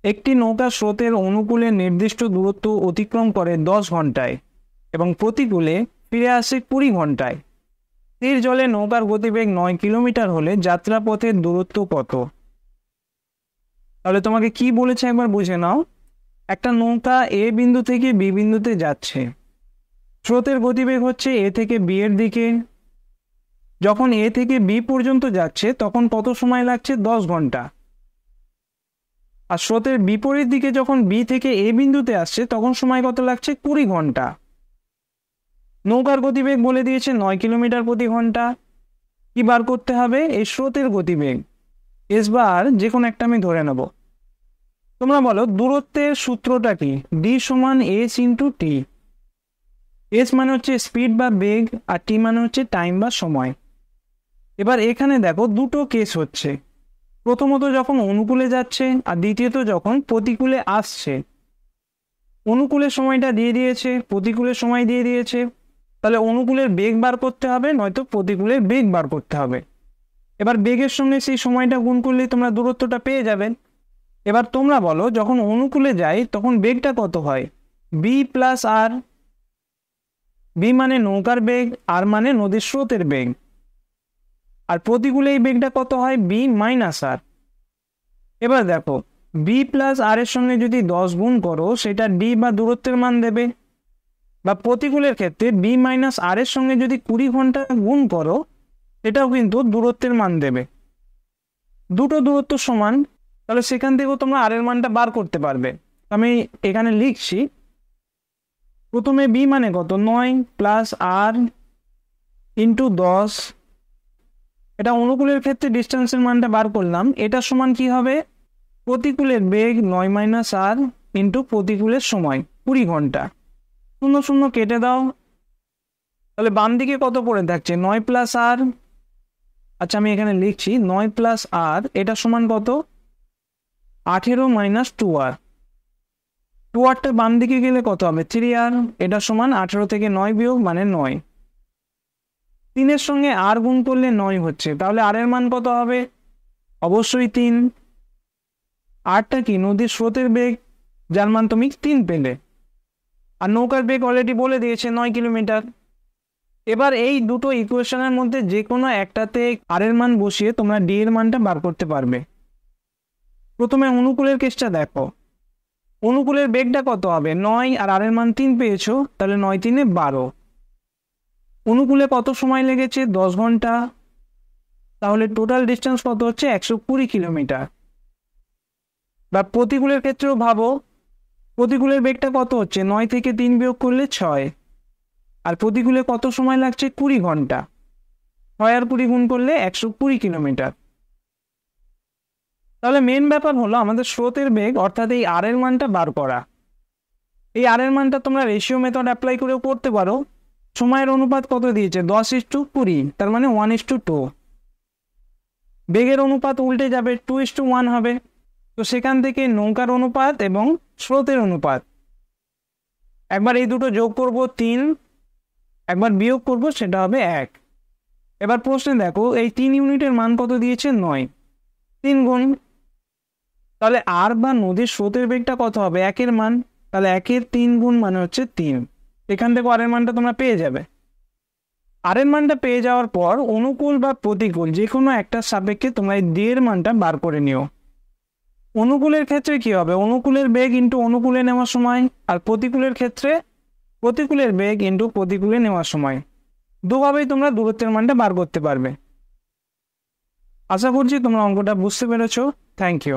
একটি নৌকা স্রোতের অনুকূলে নির্দিষ্ট দূরত্ব অতিক্রম করে 10 ঘন্টায় এবং প্রতিকূলে ফিরে আসে 20 ঘন্টায়। স্থির জলে নৌকার গতিবেগ 9 কিলোমিটার হলে যাত্রাপথের দূরত্ব কত? তাহলে তোমাকে কি বলেছে একবার বুঝে নাও। একটা নৌকা এ বিন্দু থেকে বি বিন্দুতে যাচ্ছে, স্রোতের গতিবেগ হচ্ছে এ থেকে বি এর দিকে। যখন এ থেকে বি পর্যন্ত যাচ্ছে তখন কত সময় লাগছে? 10 ঘন্টা। আর স্রোতের বিপরীত দিকে যখন বি থেকে এ বিন্দুতে আসছে তখন সময় কত লাগছে? 20 ঘন্টা। নৌকার গতিবেগ বলে দিয়েছে 9 কিলোমিটার প্রতি ঘন্টা। কি বার করতে হবে? এই স্রোতের গতিবেগ, এস বা আর যে কোনো একটা আমি ধরে নেব। তোমরা বলো দূরত্বের সূত্রটা কি? ডি সমান এস ইন্টু টি। এস মানে হচ্ছে স্পিড বা বেগ, আর টি মানে হচ্ছে টাইম বা সময়। এবার এখানে দেখো দুটো কেস হচ্ছে, প্রথমত যখন অনুকূলে যাচ্ছে আর দ্বিতীয়ত যখন প্রতিকূলে আসছে। অনুকূলের সময়টা দিয়ে দিয়েছে, প্রতিকূলের সময় দিয়ে দিয়েছে, তাহলে অনুকূলের বেগ বার করতে হবে, নয়তো প্রতিকূলের বেগ বার করতে হবে। এবার বেগের সঙ্গে সেই সময়টা গুণ করলেই তোমরা দূরত্বটা পেয়ে যাবে। এবার তোমরা বলো যখন অনুকূলে যাই তখন বেগটা কত হয়? বি প্লাস আর। বি মানে নৌকার বেগ, আর মানে নদীর স্রোতের বেগ। আর প্রতিকূলে এই বেগটা কত হয়? বি মাইনাস আর। এবার দেখো বি প্লাস আর এর সঙ্গে যদি 10 গুণ করো সেটা ডি বা দূরত্বের মান দেবে, বা প্রতিকূলের ক্ষেত্রে বি মাইনাস আর এর সঙ্গে যদি 20 ঘন্টা গুণ করো সেটাও কিন্তু দূরত্বের মান দেবে। দুটো দূরত্ব সমান, তাহলে সেখান থেকেও তোমরা আর এর মানটা বার করতে পারবে। আমি এখানে লিখছি, প্রথমে বি মানে কত? 9 প্লাস আর ইন্টু 10। এটা অনুকূলের ক্ষেত্রে ডিস্টেন্সের মানটা বার করলাম। এটা সমান কি হবে? প্রতিকূলের বেগ 9 মাইনাস আর ইন্টু প্রতিকূলের সময় 20 ঘন্টা। 0 0 কেটে দাও, তাহলে বাম দিকে কত পড়ে থাকছে? 9 প্লাস আর। আচ্ছা আমি এখানে লিখছি 9 প্লাস আর, এটা সমান কত? 18 মাইনাস 2 আর। 2 আরটা বাম দিকে গেলে কত হবে? 3 আর। এটা সমান 18 থেকে 9 বিয়োগ মানে 9। 3-এর সঙ্গে আর গুণ করলে 9 হচ্ছে, তাহলে আর এর মান কত হবে? অবশ্যই 3। আরটা কি? নদীর স্রোতের বেগ, যার মান তুমি 3 পেলে। আর নৌকার বেগ অলরেডি বলে দিয়েছে 9 কিলোমিটার। এবার এই দুটো ইকুয়েশনের মধ্যে যে কোনো একটাতে আর এর মান বসিয়ে তোমরা ডি এর মানটা বার করতে পারবে। প্রথমে অনুকূলের কেসটা দেখো। অনুকূলের বেগটা কত হবে? 9, আর এর মান 3 পেয়েছো, তাহলে 9 3 12। অনুকূলে কত সময় লেগেছে? 10 ঘন্টা। তাহলে টোটাল ডিস্টেন্স কত হচ্ছে? 120 কিলোমিটার। বা প্রতিকূলের ক্ষেত্রেও ভাবো, প্রতিকূলের বেগটা কত হচ্ছে? 9 থেকে 3 বিয়োগ করলে 6, আর প্রতিকূলে কত সময় লাগছে? 20 ঘন্টা। 6 আর 20 গুণ করলে 120 কিলোমিটার। তাহলে মেন ব্যাপার হলো আমাদের স্রোতের বেগ অর্থাৎ এই আর এর মানটা বার করা। এই আর এর মানটা তোমরা রেশিও মেথড অ্যাপ্লাই করেও করতে পারো। সময়ের অনুপাত কত দিয়েছে? 10:20, তার মানে 1:2। বেগের অনুপাত উল্টে যাবে, 2:1 হবে। তো সেখান থেকে নৌকার অনুপাত এবং স্রোতের অনুপাত, একবার এই দুটো যোগ করব 3, একবার বিয়োগ করব সেটা হবে 1। এবার প্রশ্নে দেখো এই 3 ইউনিটের মান কত দিয়েছে? 9। 3 গুণ, তাহলে আর বা নদীর স্রোতের বেগটা কত হবে? 1-এর মান, তাহলে 1-এর 3 গুণ মানে হচ্ছে 3। এখান থেকে আর এর মানটা তোমরা পেয়ে যাবে। আর এর মানটা পেয়ে যাওয়ার পর অনুকূল বা প্রতিকূল যে কোনো একটা সাপেক্ষে তোমরা এই ডি এর মানটা বার করে নিও। অনুকূলের ক্ষেত্রে কি হবে? অনুকূলের বেগ ইন্টু অনুকূলে নেওয়ার সময়, আর প্রতিকূলের ক্ষেত্রে প্রতিকূলের বেগ ইন্টু প্রতিকূলে নেওয়ার সময়। দুভাবেই তোমরা দূরত্বের মানটা বার করতে পারবে। আশা করছি তোমরা অঙ্কটা বুঝতে পেরেছো। Thank you.